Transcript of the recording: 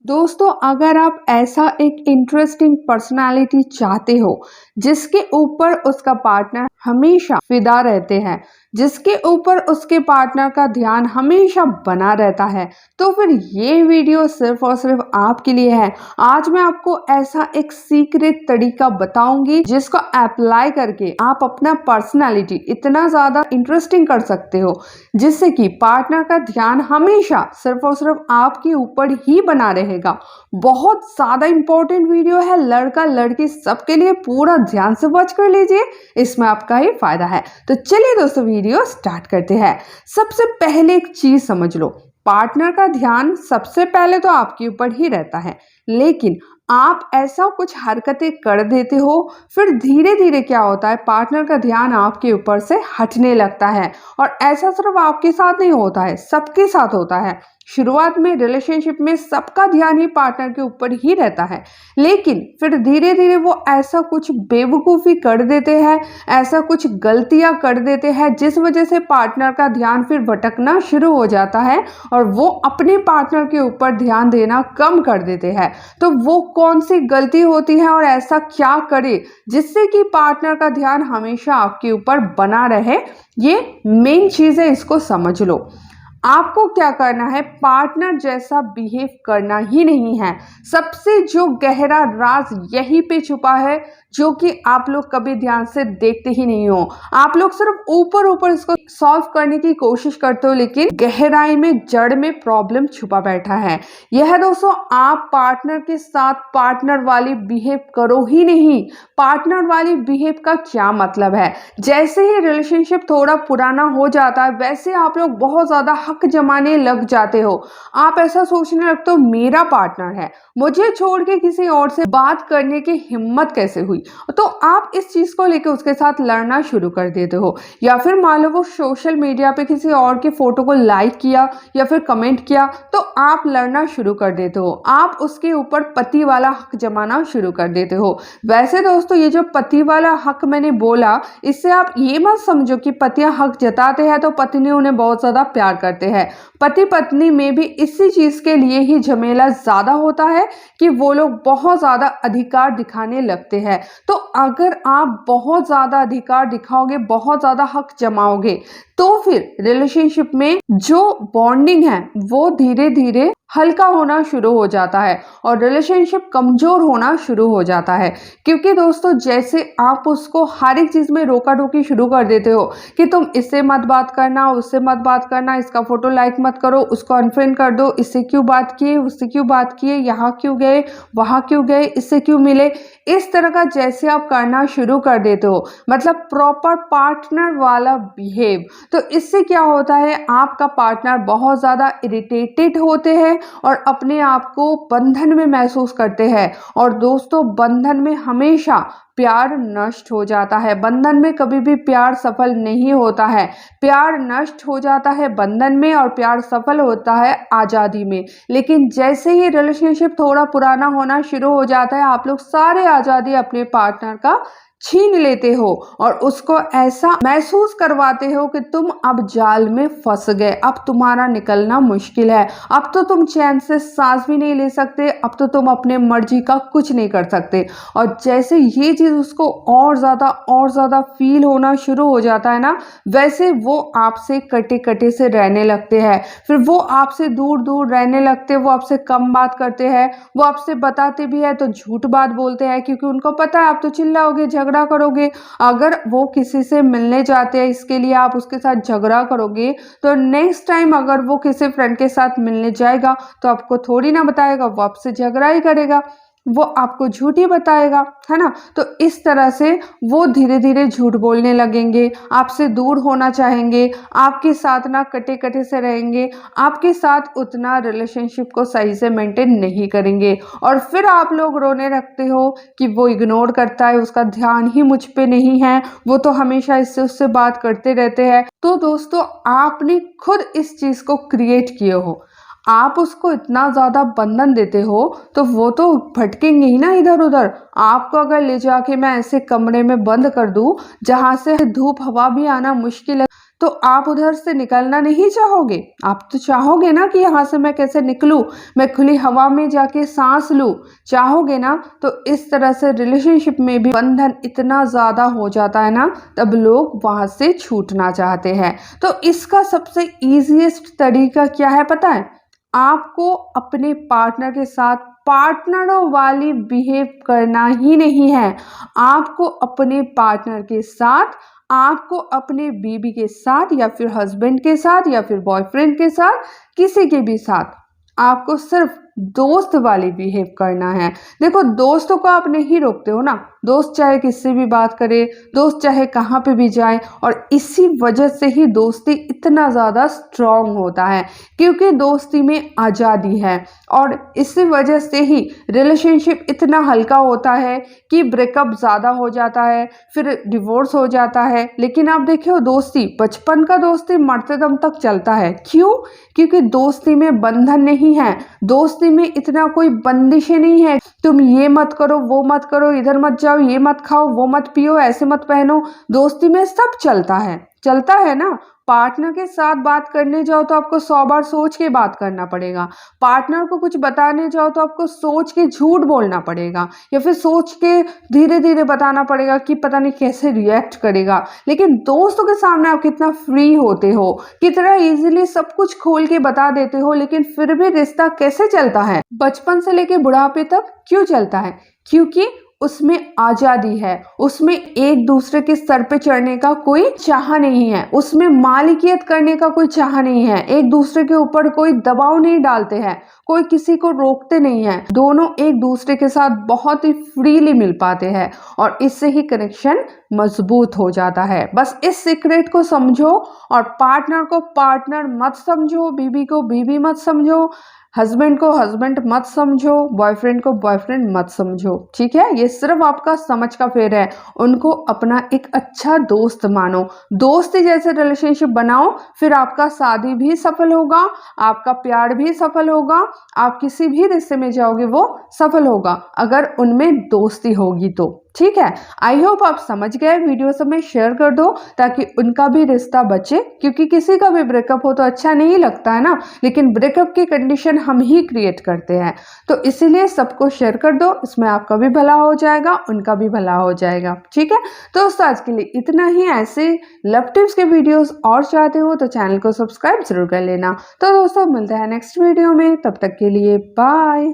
दोस्तों, अगर आप ऐसा एक इंटरेस्टिंग पर्सनालिटी चाहते हो जिसके ऊपर उसका पार्टनर हमेशा फिदा रहते हैं, जिसके ऊपर उसके पार्टनर का ध्यान हमेशा बना रहता है, तो फिर ये वीडियो सिर्फ और सिर्फ आपके लिए है। आज मैं आपको ऐसा एक सीक्रेट तरीका बताऊंगी जिसको अप्लाई करके आप अपना पर्सनालिटी इतना ज़्यादा इंटरेस्टिंग कर सकते हो जिससे कि पार्टनर का ध्यान हमेशा सिर्फ और सिर्फ आपके ऊपर ही बना रहेगा। बहुत ज़्यादा इंपॉर्टेंट वीडियो है, लड़का लड़की सबके लिए, पूरा ध्यान से वॉच कर लीजिए, इसमें आपका ही फायदा है। तो चलिए दोस्तों, वीडियो स्टार्ट करते हैं। सबसे पहले एक चीज समझ लो, पार्टनर का ध्यान सबसे पहले तो आपके ऊपर ही रहता है, लेकिन आप ऐसा कुछ हरकतें कर देते हो, फिर धीरे धीरे क्या होता है, पार्टनर का ध्यान आपके ऊपर से हटने लगता है। और ऐसा सिर्फ आपके साथ नहीं होता है, सबके साथ होता है। शुरुआत में रिलेशनशिप में सबका ध्यान ही पार्टनर के ऊपर ही रहता है, लेकिन फिर धीरे धीरे वो ऐसा कुछ बेवकूफ़ी कर देते हैं, ऐसा कुछ गलतियां कर देते हैं जिस वजह से पार्टनर का ध्यान फिर भटकना शुरू हो जाता है और वो अपने पार्टनर के ऊपर ध्यान देना कम कर देते हैं। तो वो कौन सी गलती होती है और ऐसा क्या करे जिससे कि पार्टनर का ध्यान हमेशा आपके ऊपर बना रहे, ये मेन चीज़ है, इसको समझ लो। आपको क्या करना है, पार्टनर जैसा बिहेव करना ही नहीं है। सबसे जो गहरा राज यहीं पे छुपा है, जो कि आप लोग कभी ध्यान से देखते ही नहीं हो। आप लोग सिर्फ ऊपर ऊपर इसको सॉल्व करने की कोशिश करते हो, लेकिन गहराई में, जड़ में प्रॉब्लम छुपा बैठा है। यह दोस्तों, आप पार्टनर के साथ पार्टनर वाली बिहेव करो ही नहीं। पार्टनर वाली बिहेव का क्या मतलब है, जैसे ही रिलेशनशिप थोड़ा पुराना हो जाता है वैसे आप लोग बहुत ज्यादा हक जमाने लग जाते हो। आप ऐसा सोचने लगते हो, मेरा पार्टनर है, मुझे छोड़ के किसी और से बात करने की हिम्मत कैसे हुई। तो आप इस चीज को लेकर उसके साथ लड़ना शुरू कर देते हो। या फिर मान लो वो सोशल मीडिया पे किसी और के फोटो को लाइक किया या फिर कमेंट किया, तो आप लड़ना शुरू कर देते हो। आप उसके ऊपर पति वाला हक जमाना शुरू कर देते हो। वैसे दोस्तों, ये जो पति वाला हक मैंने बोला, इससे आप ये मत समझो कि पतियां हक जताते हैं तो पत्नी उन्हें बहुत ज्यादा प्यार करते हैं। पति पत्नी में भी इसी चीज के लिए ही झमेला ज्यादा होता है कि वो लोग बहुत ज्यादा अधिकार दिखाने लगते हैं। तो अगर आप बहुत ज्यादा अधिकार दिखाओगे, बहुत ज्यादा हक जमाओगे, तो फिर रिलेशनशिप में जो बॉन्डिंग है वो धीरे धीरे हल्का होना शुरू हो जाता है और रिलेशनशिप कमजोर होना शुरू हो जाता है। क्योंकि दोस्तों, जैसे आप उसको हर एक चीज में रोका टोकी शुरू कर देते हो कि तुम इससे मत बात करना, उससे मत बात करना, इसका फोटो लाइक मत करो, उसको अनफ्रेंड कर दो, इससे क्यों बात किए, उससे क्यों बात किए, यहाँ क्यों गए, वहां क्यों गए, इससे क्यों मिले, इस तरह का जैसे आप करना शुरू कर देते हो, मतलब प्रॉपर पार्टनर वाला बिहेव, तो इससे क्या होता है, आपका पार्टनर बहुत ज्यादा इरिटेटेड होते हैं और अपने आप को बंधन में महसूस करते हैं। और दोस्तों, बंधन में हमेशा प्यार नष्ट हो जाता है, बंधन में कभी भी प्यार सफल नहीं होता है। प्यार नष्ट हो जाता है बंधन में और प्यार सफल होता है आज़ादी में। लेकिन जैसे ही रिलेशनशिप थोड़ा पुराना होना शुरू हो जाता है, आप लोग सारे आज़ादी अपने पार्टनर का छीन लेते हो और उसको ऐसा महसूस करवाते हो कि तुम अब जाल में फंस गए, अब तुम्हारा निकलना मुश्किल है, अब तो तुम चैन से सांस भी नहीं ले सकते, अब तो तुम अपने मर्जी का कुछ नहीं कर सकते। और जैसे ये चीज़ उसको और ज़्यादा फील होना शुरू हो जाता है ना, वैसे वो आपसे कटे कटे से रहने लगते हैं। फिर वो आपसे दूर दूर रहने लगते हैं, वो आपसे कम बात करते हैं, वो आपसे बताते भी है तो झूठ बात बोलते हैं, क्योंकि उनको पता है आप तो चिल्लाओगे, झगड़ा करोगे। अगर वो किसी से मिलने जाते हैं, इसके लिए आप उसके साथ झगड़ा करोगे, तो नेक्स्ट टाइम अगर वो किसी फ्रेंड के साथ मिलने जाएगा तो आपको थोड़ी ना बताएगा, वो आपसे झगड़ा ही करेगा, वो आपको झूठ ही बताएगा, है ना। तो इस तरह से वो धीरे धीरे झूठ बोलने लगेंगे, आपसे दूर होना चाहेंगे, आपके साथ ना कटे कटे से रहेंगे, आपके साथ उतना रिलेशनशिप को सही से मेंटेन नहीं करेंगे। और फिर आप लोग रोने लगते हो कि वो इग्नोर करता है, उसका ध्यान ही मुझ पे नहीं है, वो तो हमेशा इससे उससे बात करते रहते हैं। तो दोस्तों, आपने खुद इस चीज को क्रिएट किए हो, आप उसको इतना ज़्यादा बंधन देते हो तो वो तो भटकेंगे ही ना इधर उधर। आपको अगर ले जाके मैं ऐसे कमरे में बंद कर दूं जहां से धूप हवा भी आना मुश्किल है, तो आप उधर से निकलना नहीं चाहोगे। आप तो चाहोगे ना कि यहाँ से मैं कैसे निकलूं, मैं खुली हवा में जाके सांस लूं, चाहोगे ना। तो इस तरह से रिलेशनशिप में भी बंधन इतना ज़्यादा हो जाता है ना, तब लोग वहाँ से छूटना चाहते हैं। तो इसका सबसे ईजीएस्ट तरीका क्या है पता है? आपको अपने पार्टनर के साथ पार्टनरों वाली बिहेव करना ही नहीं है। आपको अपने पार्टनर के साथ, आपको अपने बीवी के साथ या फिर हस्बैंड के साथ या फिर बॉयफ्रेंड के साथ, किसी के भी साथ आपको सिर्फ दोस्त वाली बिहेव करना है। देखो, दोस्तों को आप नहीं रोकते हो ना, दोस्त चाहे किससे भी बात करे, दोस्त चाहे कहाँ पे भी जाए, और इसी वजह से ही दोस्ती इतना ज़्यादा स्ट्रॉन्ग होता है, क्योंकि दोस्ती में आज़ादी है। और इसी वजह से ही रिलेशनशिप इतना हल्का होता है कि ब्रेकअप ज़्यादा हो जाता है, फिर डिवोर्स हो जाता है। लेकिन आप देखियो, दोस्ती, बचपन का दोस्ती मरते दम तक चलता है। क्यों? क्योंकि दोस्ती में बंधन नहीं है, दोस्ती में इतना कोई बंदिशें नहीं है, तुम ये मत करो, वो मत करो, इधर मत जाओ, ये मत खाओ, वो मत पियो, ऐसे मत पहनो। दोस्ती में सब चलता है ना। पार्टनर के साथ बात करने जाओ तो आपको 100 बार सोच के बात करना पड़ेगा। पार्टनर को कुछ बताने जाओ तो आपको सोच के झूठ बोलना पड़ेगा, या फिर सोच के धीरे धीरे बताना पड़ेगा कि पता नहीं कैसे रिएक्ट करेगा। लेकिन दोस्तों के सामने आप कितना फ्री होते हो, कितना इजीली सब कुछ खोल के बता देते हो, लेकिन फिर भी रिश्ता कैसे चलता है, बचपन से लेके बुढ़ापे तक क्यों चलता है? क्योंकि उसमें आजादी है, उसमें एक दूसरे के सर पे चढ़ने का कोई चाह नहीं है, उसमें मालिकियत करने का कोई चाह नहीं है, एक दूसरे के ऊपर कोई दबाव नहीं डालते हैं, कोई किसी को रोकते नहीं है, दोनों एक दूसरे के साथ बहुत ही फ्रीली मिल पाते हैं, और इससे ही कनेक्शन मजबूत हो जाता है। बस इस सीक्रेट को समझो, और पार्टनर को पार्टनर मत समझो, बीवी को बीवी मत समझो, हस्बैंड को हस्बैंड मत समझो, बॉयफ्रेंड को बॉयफ्रेंड मत समझो। ठीक है, ये सिर्फ आपका समझ का फेर है। उनको अपना एक अच्छा दोस्त मानो, दोस्ती जैसे रिलेशनशिप बनाओ, फिर आपका शादी भी सफल होगा, आपका प्यार भी सफल होगा, आप किसी भी रिश्ते में जाओगे वो सफल होगा, अगर उनमें दोस्ती होगी तो। ठीक है, आई होप आप समझ गए। वीडियो सब में शेयर कर दो ताकि उनका भी रिश्ता बचे, क्योंकि किसी का भी ब्रेकअप हो तो अच्छा नहीं लगता है ना, लेकिन ब्रेकअप की कंडीशन हम ही क्रिएट करते हैं। तो इसीलिए सबको शेयर कर दो, इसमें आपका भी भला हो जाएगा, उनका भी भला हो जाएगा। ठीक है, तो दोस्तों आज के लिए इतना ही। ऐसे लव टिप्स के वीडियोस और चाहते हो तो चैनल को सब्सक्राइब जरूर कर लेना। तो दोस्तों मिलते हैं नेक्स्ट वीडियो में, तब तक के लिए बाय।